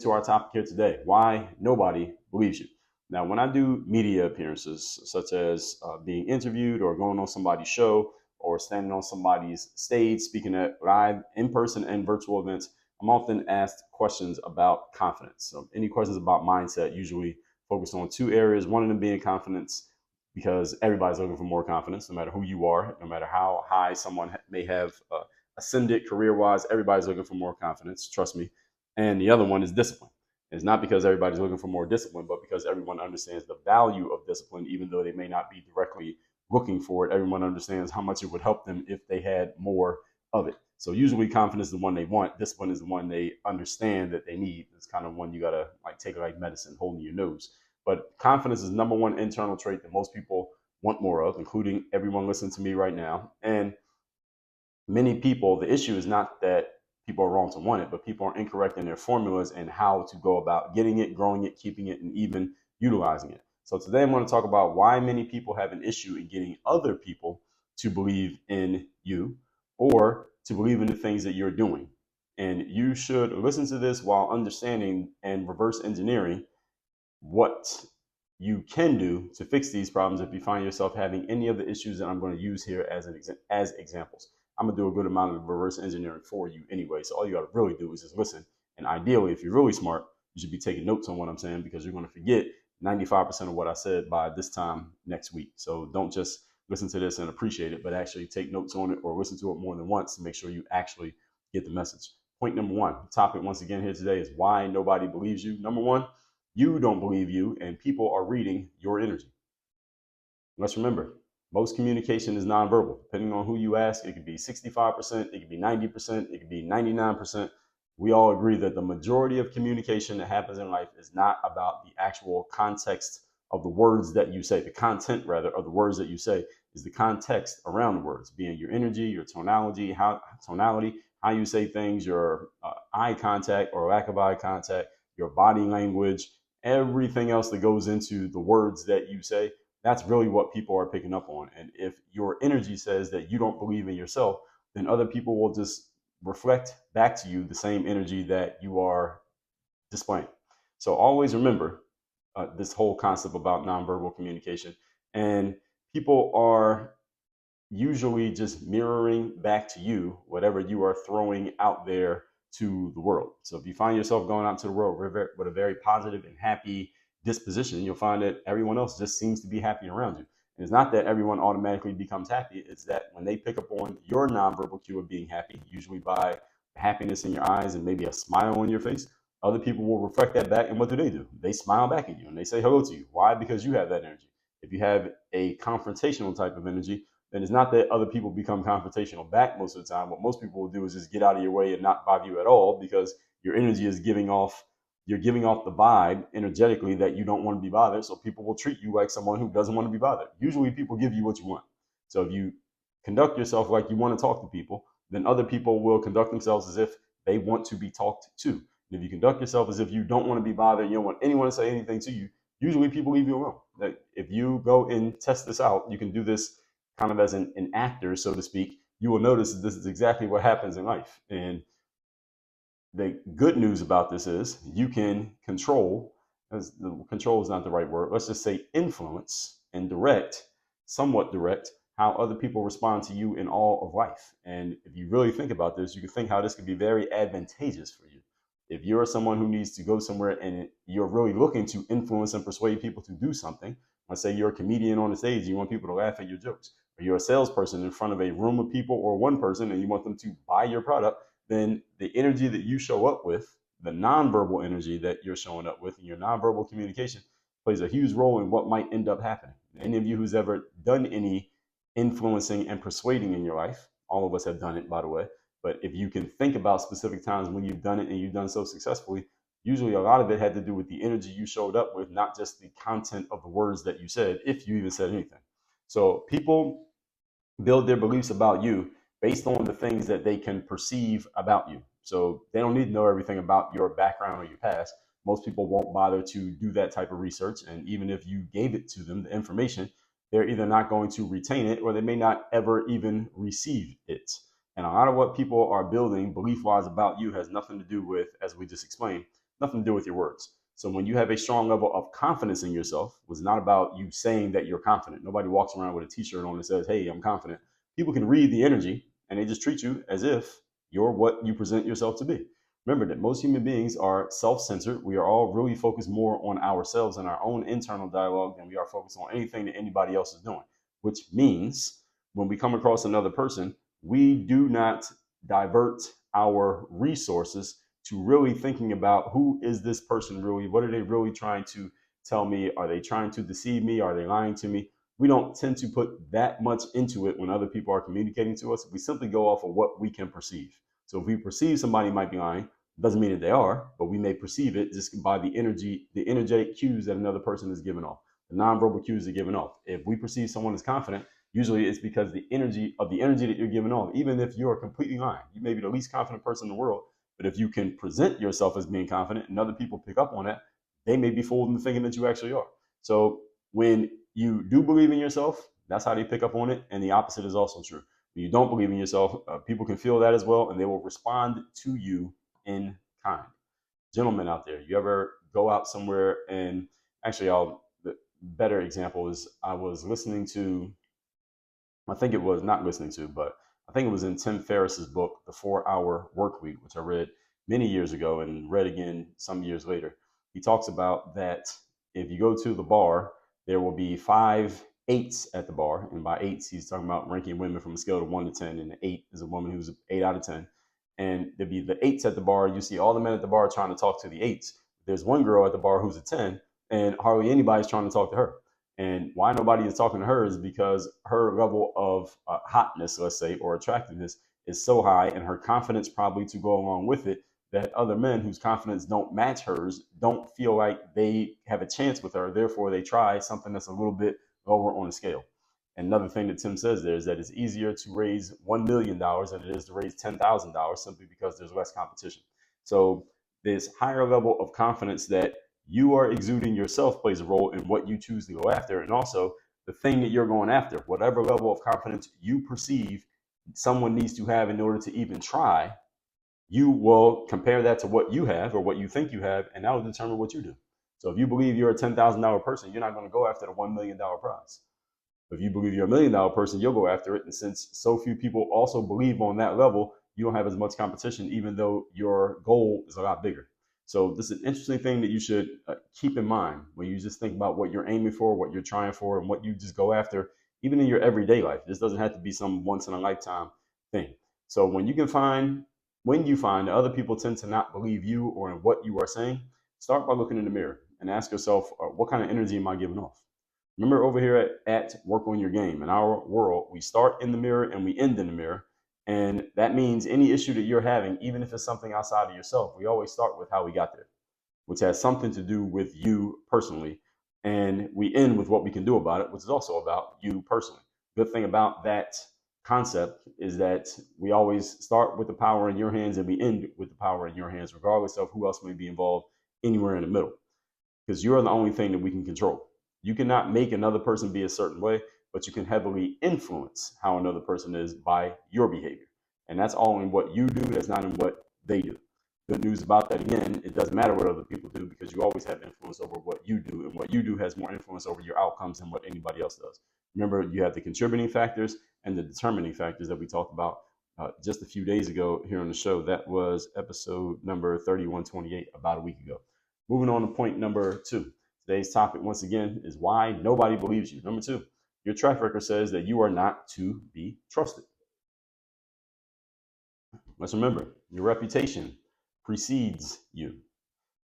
To our topic here today, why nobody believes you. Now, when I do media appearances, such as being interviewed or going on somebody's show or standing on somebody's stage, speaking at live in-person and virtual events, I'm often asked questions about confidence. So any questions about mindset usually focus on two areas, one of them being confidence, because everybody's looking for more confidence, no matter who you are, no matter how high someone may have ascended career-wise, everybody's looking for more confidence, trust me. And the other one is discipline. It's not because everybody's looking for more discipline, but because everyone understands the value of discipline, even though they may not be directly looking for it. Everyone understands how much it would help them if they had more of it. So usually confidence is the one they want. Discipline is the one they understand that they need. It's kind of one you gotta like take like medicine, holding your nose. But confidence is number one internal trait that most people want more of, including everyone listening to me right now. And many people, the issue is not that people are wrong to want it, but people are incorrect in their formulas and how to go about getting it, growing it, keeping it, and even utilizing it. So today I'm going to talk about why many people have an issue in getting other people to believe in you or to believe in the things that you're doing. And you should listen to this while understanding and reverse engineering what you can do to fix these problems if you find yourself having any of the issues that I'm going to use here as examples. I'm going to do a good amount of reverse engineering for you anyway. So all you got to really do is just listen. And ideally, if you're really smart, you should be taking notes on what I'm saying, because you're going to forget 95% of what I said by this time next week. So don't just listen to this and appreciate it, but actually take notes on it or listen to it more than once to make sure you actually get the message. Point number one, the topic once again here today is why nobody believes you. Number one, you don't believe you, and people are reading your energy. Let's remember, most communication is nonverbal. Depending on who you ask, it could be 65%, it could be 90%, it could be 99%. We all agree that the majority of communication that happens in life is not about the actual context of the words that you say. The content, rather, of the words that you say is the context around the words, being your energy, your tonality, how you say things, your eye contact or lack of eye contact, your body language, everything else that goes into the words that you say. That's really what people are picking up on. And if your energy says that you don't believe in yourself, then other people will just reflect back to you the same energy that you are displaying. So always remember this whole concept about nonverbal communication. And people are usually just mirroring back to you whatever you are throwing out there to the world. So if you find yourself going out to the world with a very positive and happy disposition, you'll find that everyone else just seems to be happy around you. And it's not that everyone automatically becomes happy. It's that when they pick up on your nonverbal cue of being happy, usually by happiness in your eyes and maybe a smile on your face, other people will reflect that back. And what do? They smile back at you and they say hello to you. Why? Because you have that energy. If you have a confrontational type of energy, then it's not that other people become confrontational back most of the time. What most people will do is just get out of your way and not bother you at all, because your energy is you're giving off the vibe energetically that you don't want to be bothered. So people will treat you like someone who doesn't want to be bothered. Usually people give you what you want. So if you conduct yourself like you want to talk to people, then other people will conduct themselves as if they want to be talked to. And if you conduct yourself as if you don't want to be bothered, you don't want anyone to say anything to you, usually people leave you alone. Like if you go and test this out, you can do this kind of as an actor, so to speak. You will notice that this is exactly what happens in life. And the good news about this is you can control, as the control is not the right word, let's just say influence and direct, somewhat direct, how other people respond to you in all of life. And if you really think about this, you can think how this could be very advantageous for you. If you're someone who needs to go somewhere and you're really looking to influence and persuade people to do something, let's say you're a comedian on the stage, you want people to laugh at your jokes, or you're a salesperson in front of a room of people or one person and you want them to buy your product, then the energy that you show up with, the nonverbal energy that you're showing up with, and your nonverbal communication plays a huge role in what might end up happening. Any of you who's ever done any influencing and persuading in your life, all of us have done it, by the way, but if you can think about specific times when you've done it and you've done so successfully, usually a lot of it had to do with the energy you showed up with, not just the content of the words that you said, if you even said anything. So people build their beliefs about you based on the things that they can perceive about you. So they don't need to know everything about your background or your past. Most people won't bother to do that type of research. And even if you gave it to them, the information, they're either not going to retain it or they may not ever even receive it. And a lot of what people are building belief wise about you has nothing to do with, as we just explained, nothing to do with your words. So when you have a strong level of confidence in yourself, it's not about you saying that you're confident. Nobody walks around with a t-shirt on that says, hey, I'm confident. People can read the energy and they just treat you as if you're what you present yourself to be. Remember that most human beings are self-centered. We are all really focused more on ourselves and our own internal dialogue than we are focused on anything that anybody else is doing, which means when we come across another person, we do not divert our resources to really thinking about who is this person really? What are they really trying to tell me? Are they trying to deceive me? Are they lying to me? We don't tend to put that much into it when other people are communicating to us. We simply go off of what we can perceive. So if we perceive somebody might be lying, doesn't mean that they are, but we may perceive it just by the energetic cues that another person is giving off, the nonverbal cues they're giving off. If we perceive someone as confident, usually it's because the energy that you're giving off, even if you're completely lying, you may be the least confident person in the world, but if you can present yourself as being confident and other people pick up on that, they may be fooled into thinking that you actually are. So when you do believe in yourself, that's how they pick up on it. And the opposite is also true. When you don't believe in yourself, people can feel that as well, and they will respond to you in kind. Gentlemen out there, you ever go out somewhere and actually, the better example is I was listening to, I think it was not listening to, but I think it was in Tim Ferriss's book, The 4 Hour Work Week, which I read many years ago and read again some years later. He talks about that if you go to the bar, there will be 5 eights at the bar. And by eights, he's talking about ranking women from a scale of 1 to 10. And the 8 is a woman who's 8 out of 10. And there'd be the eights at the bar. You see all the men at the bar trying to talk to the eights. There's one girl at the bar who's a 10, and hardly anybody's trying to talk to her. And why nobody is talking to her is because her level of hotness, let's say, or attractiveness is so high, and her confidence probably to go along with it, that other men whose confidence don't match hers don't feel like they have a chance with her. Therefore, they try something that's a little bit lower on the scale. Another thing that Tim says there is that it's easier to raise $1 million than it is to raise $10,000 simply because there's less competition. So this higher level of confidence that you are exuding yourself plays a role in what you choose to go after. And also the thing that you're going after, whatever level of confidence you perceive someone needs to have in order to even try, you will compare that to what you have or what you think you have, and that will determine what you do. So if you believe you're a $10,000 person, you're not going to go after the $1 million prize. If you believe you're $1 million person, you'll go after it. And since so few people also believe on that level, you don't have as much competition, even though your goal is a lot bigger. So this is an interesting thing that you should keep in mind when you just think about what you're aiming for, what you're trying for, and what you just go after, even in your everyday life. This doesn't have to be some once in a lifetime thing. So when you find that other people tend to not believe you or in what you are saying, start by looking in the mirror and ask yourself, what kind of energy am I giving off? Remember, over here at Work on Your Game, in our world, we start in the mirror and we end in the mirror. And that means any issue that you're having, even if it's something outside of yourself, we always start with how we got there, which has something to do with you personally. And we end with what we can do about it, which is also about you personally. Good thing about that concept is that we always start with the power in your hands and we end with the power in your hands, regardless of who else may be involved anywhere in the middle, because you're the only thing that we can control. You cannot make another person be a certain way, but you can heavily influence how another person is by your behavior. And that's all in what you do. That's not in what they do. Good news about that, again, it doesn't matter what other people do because you always have influence over what you do. And what you do has more influence over your outcomes than what anybody else does. Remember, you have the contributing factors and the determining factors that we talked about just a few days ago here on the show. That was episode number 3128, about a week ago. Moving on to point number 2. Today's topic, once again, is why nobody believes you. Number 2, your track record says that you are not to be trusted. Let's remember, your reputation precedes you.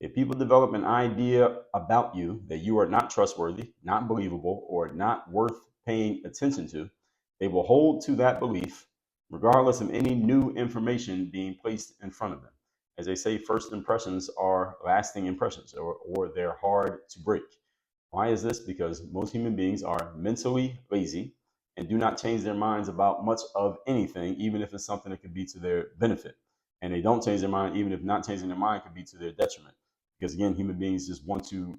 If people develop an idea about you that you are not trustworthy, not believable, or not worth paying attention to, they will hold to that belief regardless of any new information being placed in front of them. As they say, first impressions are lasting impressions, or they're hard to break. Why is this? Because most human beings are mentally lazy and do not change their minds about much of anything, even if it's something that could be to their benefit. And they don't change their mind, even if not changing their mind could be to their detriment. Because again, human beings just want to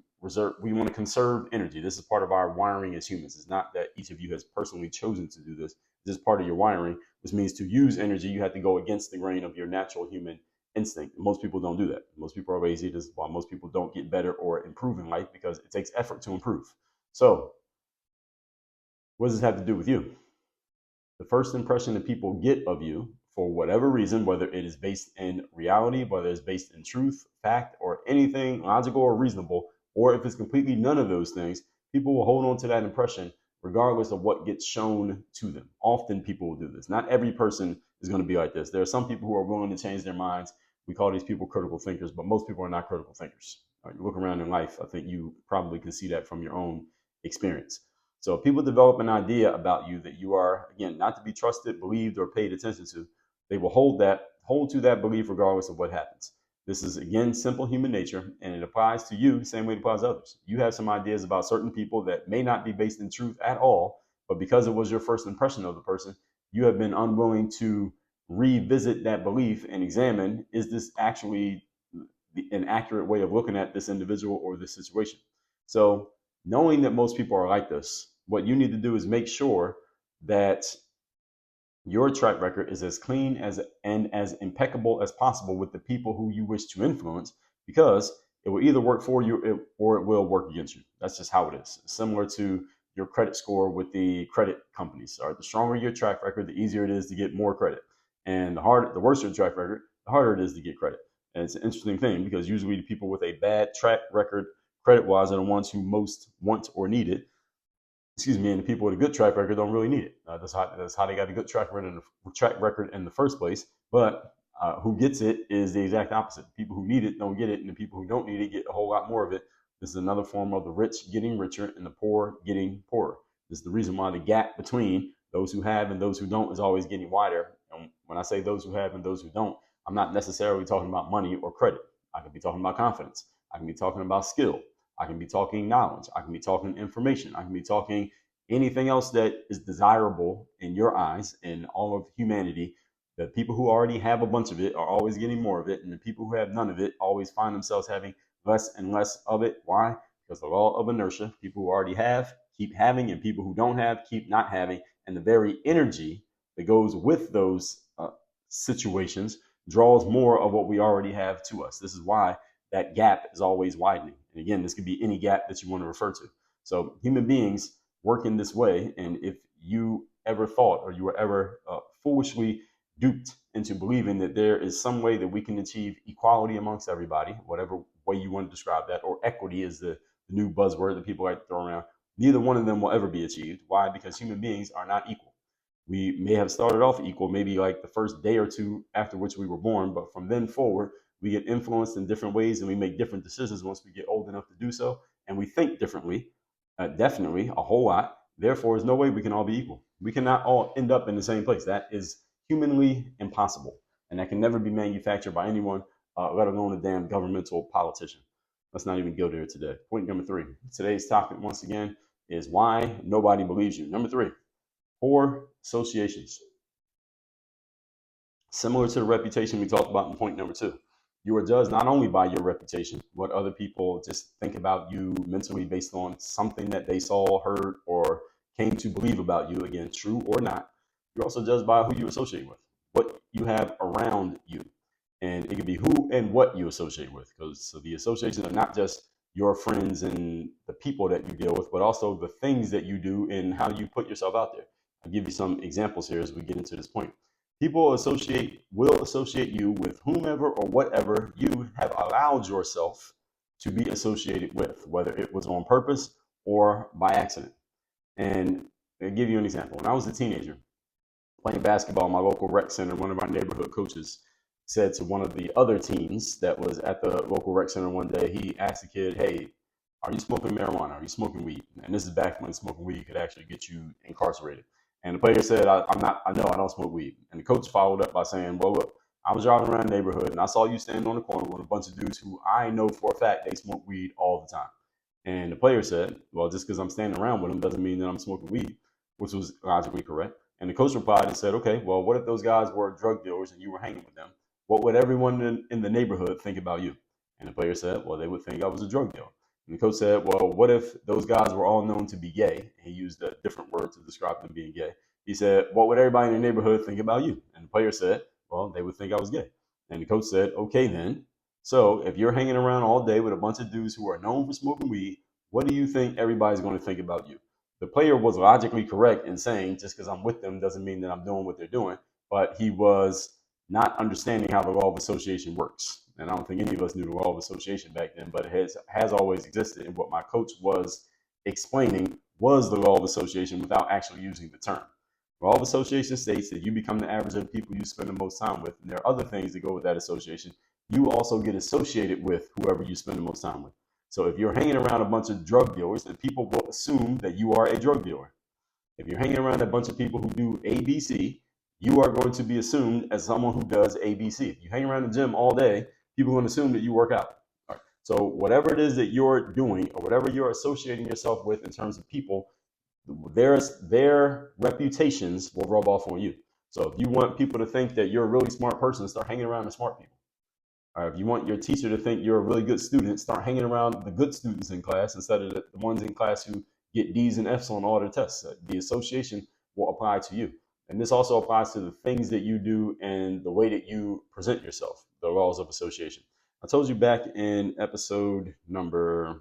we want to conserve energy. This is part of our wiring as humans. It's not that each of you has personally chosen to do this. This is part of your wiring. This means to use energy, you have to go against the grain of your natural human instinct. Most people don't do that. Most people are lazy. This is why most people don't get better or improve in life, because it takes effort to improve. So, what does this have to do with you? The first impression that people get of you, for whatever reason, whether it is based in reality, whether it's based in truth, fact, or anything logical or reasonable, or if it's completely none of those things, people will hold on to that impression regardless of what gets shown to them. Often people will do this. Not every person is going to be like this. There are some people who are willing to change their minds. We call these people critical thinkers, but most people are not critical thinkers. You look around in life, I think you probably can see that from your own experience. So if people develop an idea about you that you are, again, not to be trusted, believed, or paid attention to, they will hold to that belief regardless of what happens. This is, again, simple human nature, and it applies to you the same way it applies to others. You have some ideas about certain people that may not be based in truth at all, but because it was your first impression of the person, you have been unwilling to revisit that belief and examine, is this actually an accurate way of looking at this individual or this situation? So knowing that most people are like this, what you need to do is make sure that your track record is as clean and as impeccable as possible with the people who you wish to influence, because it will either work for you or it will work against you. That's just how it is. Similar to your credit score with the credit companies. All right, the stronger your track record, the easier it is to get more credit, and the worse your track record, the harder it is to get credit. And it's an interesting thing, because usually the people with a bad track record credit-wise are the ones who most want or need it. And the people with a good track record don't really need it. That's how they got a good track record in the first place. But who gets it is the exact opposite. People who need it don't get it, and the people who don't need it get a whole lot more of it. This is another form of the rich getting richer and the poor getting poorer. This is the reason why the gap between those who have and those who don't is always getting wider. And when I say those who have and those who don't, I'm not necessarily talking about money or credit. I could be talking about confidence. I can be talking about skill. I can be talking knowledge. I can be talking information. I can be talking anything else that is desirable in your eyes and all of humanity. The people who already have a bunch of it are always getting more of it, and the people who have none of it always find themselves having less and less of it. Why? Because the law of inertia. People who already have keep having, and people who don't have keep not having. And the very energy that goes with those situations draws more of what we already have to us. This is why that gap is always widening. And again, this could be any gap that you want to refer to. So human beings work in this way. And if you ever thought, or you were ever foolishly duped into believing that there is some way that we can achieve equality amongst everybody, whatever way you want to describe that, or equity is the new buzzword that people like to throw around, neither one of them will ever be achieved. Why? Because human beings are not equal. We may have started off equal, maybe like the first day or two after which we were born, but from then forward, we get influenced in different ways, and we make different decisions once we get old enough to do so. And we think differently, definitely a whole lot. Therefore, there's no way we can all be equal. We cannot all end up in the same place. That is humanly impossible. And that can never be manufactured by anyone, let alone a damn governmental politician. Let's not even go there today. Point number 3. Today's topic, once again, is why nobody believes you. Number 3, poor associations. Similar to the reputation we talked about in point number 2. You are judged not only by your reputation, what other people just think about you mentally based on something that they saw, heard, or came to believe about you, again, true or not. You're also judged by who you associate with, what you have around you. And it could be who and what you associate with, because so the associations are not just your friends and the people that you deal with, but also the things that you do and how you put yourself out there. I'll give you some examples here as we get into this point. People will associate you with whomever or whatever you have allowed yourself to be associated with, whether it was on purpose or by accident. And I'll give you an example. When I was a teenager playing basketball in my local rec center, one of our neighborhood coaches said to one of the other teens that was at the local rec center one day, he asked the kid, "Hey, are you smoking marijuana? Are you smoking weed?" And this is back when smoking weed could actually get you incarcerated. And the player said, I'm not, I know I don't smoke weed. And the coach followed up by saying, "Well, look, I was driving around the neighborhood and I saw you standing on the corner with a bunch of dudes who I know for a fact they smoke weed all the time." And the player said, "Well, just because I'm standing around with them doesn't mean that I'm smoking weed," which was logically correct. And the coach replied and said, "Okay, well, what if those guys were drug dealers and you were hanging with them? What would everyone in the neighborhood think about you?" And the player said, "Well, they would think I was a drug dealer." And the coach said, "Well, what if those guys were all known to be gay?" He used a different word to describe them being gay. He said, "What would everybody in the neighborhood think about you?" And the player said, "Well, they would think I was gay." And the coach said, okay, then. So if you're hanging around all day with a bunch of dudes who are known for smoking weed, what do you think everybody's going to think about you? The player was logically correct in saying, just because I'm with them doesn't mean that I'm doing what they're doing. But he was not understanding how the law of association works. And I don't think any of us knew the law of association back then, but it has always existed. And what my coach was explaining was the law of association without actually using the term. Law of association states that you become the average of the people you spend the most time with. And there are other things that go with that association. You also get associated with whoever you spend the most time with. So if you're hanging around a bunch of drug dealers, then people will assume that you are a drug dealer. If you're hanging around a bunch of people who do ABC, you are going to be assumed as someone who does ABC. If you hang around the gym all day, people are going to assume that you work out. All right. So whatever it is that you're doing or whatever you're associating yourself with in terms of people, their reputations will rub off on you. So if you want people to think that you're a really smart person, start hanging around the smart people. Or if you want your teacher to think you're a really good student, start hanging around the good students in class instead of the ones in class who get D's and F's on all their tests. The association will apply to you. And this also applies to the things that you do and the way that you present yourself, the laws of association. I told you back in episode number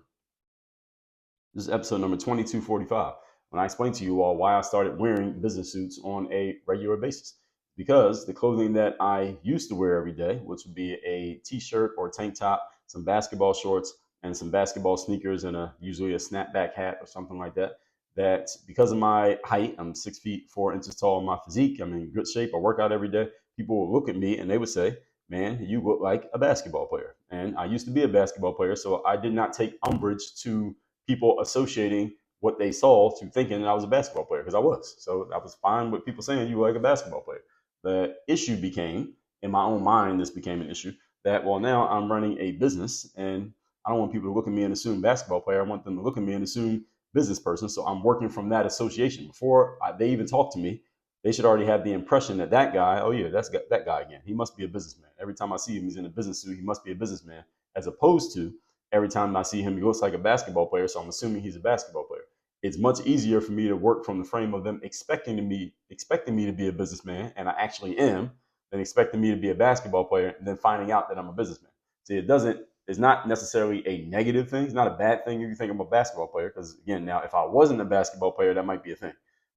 2245, when I explained to you all why I started wearing business suits on a regular basis. Because the clothing that I used to wear every day, which would be a t-shirt or tank top, some basketball shorts, and some basketball sneakers, and usually a snapback hat or something like that, that because of my height, I'm 6 feet 4 inches tall, in my physique, I'm in good shape, I work out every day, people will look at me and they would say, man, you look like a basketball player. And I used to be a basketball player, so I did not take umbrage to people associating what they saw to thinking that I was a basketball player, because I was. So I was fine with people saying you were like a basketball player. The issue became, in my own mind, this became an issue that, well, now I'm running a business and I don't want people to look at me and assume basketball player. I want them to look at me and assume business person. So I'm working from that association. Before they even talk to me, they should already have the impression that that guy, oh yeah, that's that guy again. He must be a businessman. Every time I see him, he's in a business suit. He must be a businessman. As opposed to every time I see him, he looks like a basketball player. So I'm assuming he's a basketball player. It's much easier for me to work from the frame of them expecting me to be a businessman, and I actually am, than expecting me to be a basketball player and then finding out that I'm a businessman. See, it's not necessarily a negative thing. It's not a bad thing if you think I'm a basketball player. Because again, now if I wasn't a basketball player, that might be a thing.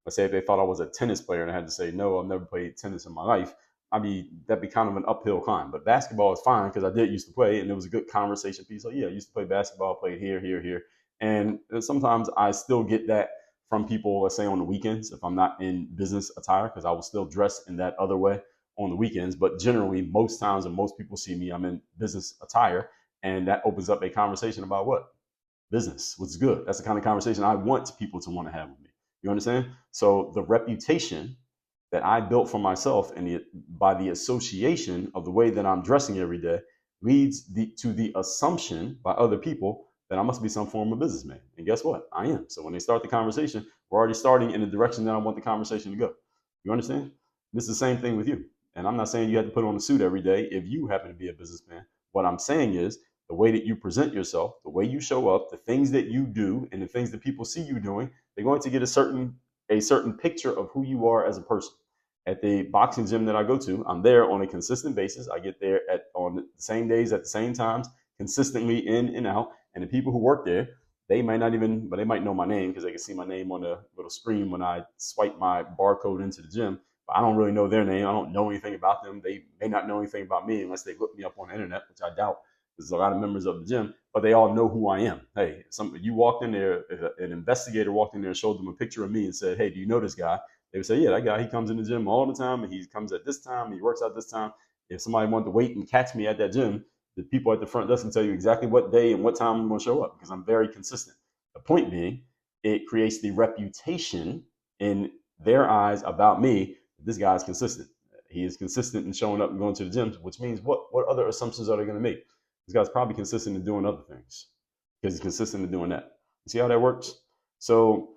Let's say if they thought I was a tennis player and I had to say, no, I've never played tennis in my life, that'd be kind of an uphill climb. But basketball is fine because I did used to play, and it was a good conversation piece. So yeah, I used to play basketball, played here, here, here. And sometimes I still get that from people, let's say on the weekends, if I'm not in business attire, because I will still dress in that other way on the weekends. But generally, most times when most people see me, I'm in business attire. And that opens up a conversation about what? Business, which is good. That's the kind of conversation I want people to want to have with me. You understand? So the reputation that I built for myself and by the association of the way that I'm dressing every day leads to the assumption by other people that I must be some form of businessman. And guess what? I am. So when they start the conversation, we're already starting in the direction that I want the conversation to go. You understand? This is the same thing with you. And I'm not saying you have to put on a suit every day if you happen to be a businessman. What I'm saying is the way that you present yourself, the way you show up, the things that you do, and the things that people see you doing, they're going to get a certain picture of who you are as a person. At the boxing gym that I go to, I'm there on a consistent basis. I get there on the same days at the same times, consistently in and out. And the people who work there, they might not even, but they might know my name because they can see my name on the little screen when I swipe my barcode into the gym. But I don't really know their name. I don't know anything about them. They may not know anything about me unless they look me up on the internet, which I doubt. There's a lot of members of the gym, but they all know who I am. Hey, you walked in there, if an investigator walked in there and showed them a picture of me and said, hey, do you know this guy? They would say, yeah, that guy, he comes in the gym all the time, and he comes at this time, he works out this time. If somebody wanted to wait and catch me at that gym, the people at the front desk can tell you exactly what day and what time I'm going to show up because I'm very consistent. The point being, it creates the reputation in their eyes about me. This guy is consistent. He is consistent in showing up and going to the gym, which means what other assumptions are they going to make? This guy's probably consistent in doing other things because he's consistent in doing that. You see how that works? So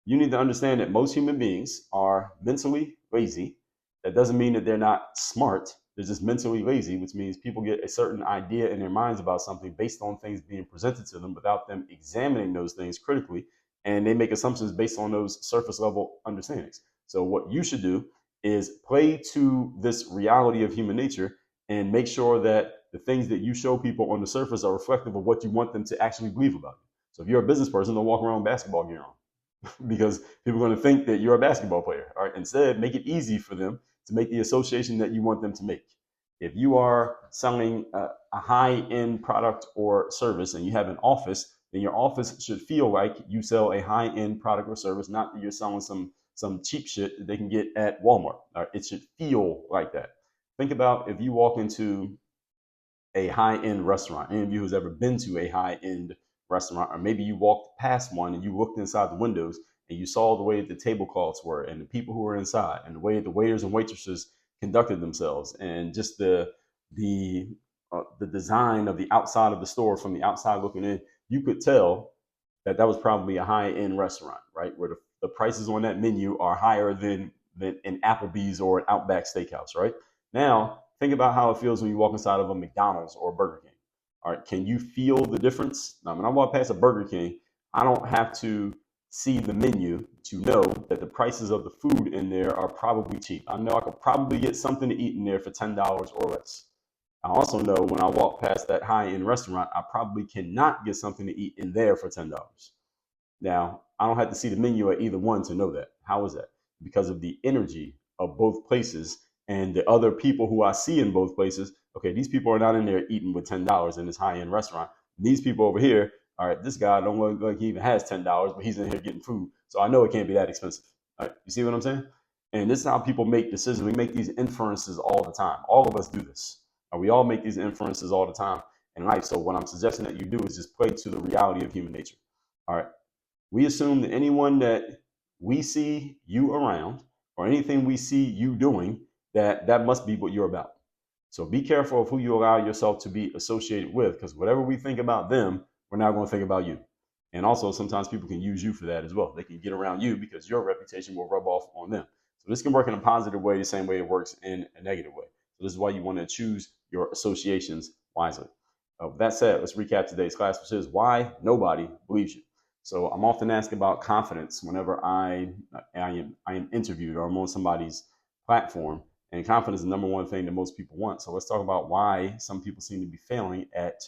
you need to understand that most human beings are mentally lazy. That doesn't mean that they're not smart. They're just mentally lazy, which means people get a certain idea in their minds about something based on things being presented to them without them examining those things critically. And they make assumptions based on those surface level understandings. So what you should do is play to this reality of human nature and make sure that the things that you show people on the surface are reflective of what you want them to actually believe about you. So if you're a business person, don't walk around with basketball gear on because people are going to think that you're a basketball player. All right. Instead, make it easy for them to make the association that you want them to make. If you are selling a high-end product or service and you have an office, then your office should feel like you sell a high-end product or service, not that you're selling some cheap shit that they can get at Walmart. All right? It should feel like that. Think about if you walk into a high-end restaurant. Any of you who's ever been to a high-end restaurant, or maybe you walked past one and you looked inside the windows and you saw the way the tablecloths were and the people who were inside and the way the waiters and waitresses conducted themselves and just the design of the outside of the store from the outside looking in, you could tell that that was probably a high-end restaurant, right? Where the prices on that menu are higher than an Applebee's or an Outback Steakhouse, right? Now, think about how it feels when you walk inside of a McDonald's or a Burger King. All right, can you feel the difference? Now, when I walk past a Burger King, I don't have to see the menu to know that the prices of the food in there are probably cheap. I know I could probably get something to eat in there for $10 or less. I also know when I walk past that high-end restaurant, I probably cannot get something to eat in there for $10. Now, I don't have to see the menu at either one to know that. How is that? Because of the energy of both places and the other people who I see in both places. Okay, these people are not in there eating with $10 in this high-end restaurant. These people over here, all right, this guy don't look like he even has $10, but he's in here getting food. So I know it can't be that expensive. All right, you see what I'm saying? And this is how people make decisions. We make these inferences all the time. All of us do this. We all make these inferences all the time in life. So what I'm suggesting that you do is just play to the reality of human nature. All right. We assume that anyone that we see you around or anything we see you doing, that must be what you're about. So be careful of who you allow yourself to be associated with, because whatever we think about them, we're not going to think about you. And also sometimes people can use you for that as well. They can get around you because your reputation will rub off on them. So this can work in a positive way, the same way it works in a negative way. So this is why you want to choose your associations wisely. With that said, let's recap today's class, which is why nobody believes you. So I'm often asked about confidence whenever I am interviewed or I'm on somebody's platform, and confidence is the number one thing that most people want. So let's talk about why some people seem to be failing at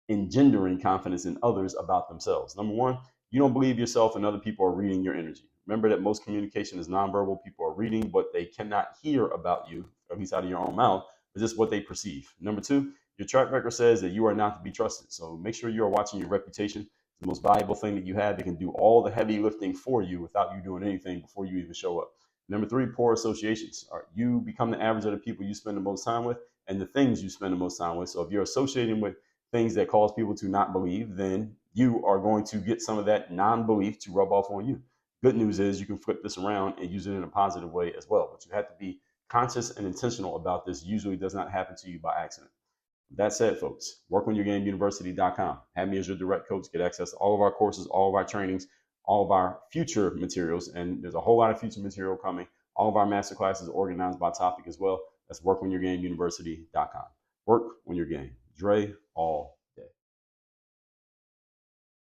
engendering confidence in others about themselves. Number one, you don't believe yourself and other people are reading your energy. Remember that most communication is nonverbal. People are reading what they cannot hear about you, at least out of your own mouth, but just what they perceive. Number two, your track record says that you are not to be trusted. So make sure you are watching your reputation. It's the most valuable thing that you have. It can do all the heavy lifting for you without you doing anything before you even show up. Number three, poor associations. All right, you become the average of the people you spend the most time with and the things you spend the most time with. So if you're associating with things that cause people to not believe, then you are going to get some of that non-belief to rub off on you. Good news is you can flip this around and use it in a positive way as well. But you have to be conscious and intentional about this. Usually does not happen to you by accident. That said, folks, workonyourgameuniversity.com. Have me as your direct coach. Get access to all of our courses, all of our trainings, all of our future materials. And there's a whole lot of future material coming. All of our master classes organized by topic as well. That's workonyourgameuniversity.com. Work on your game. Dre, all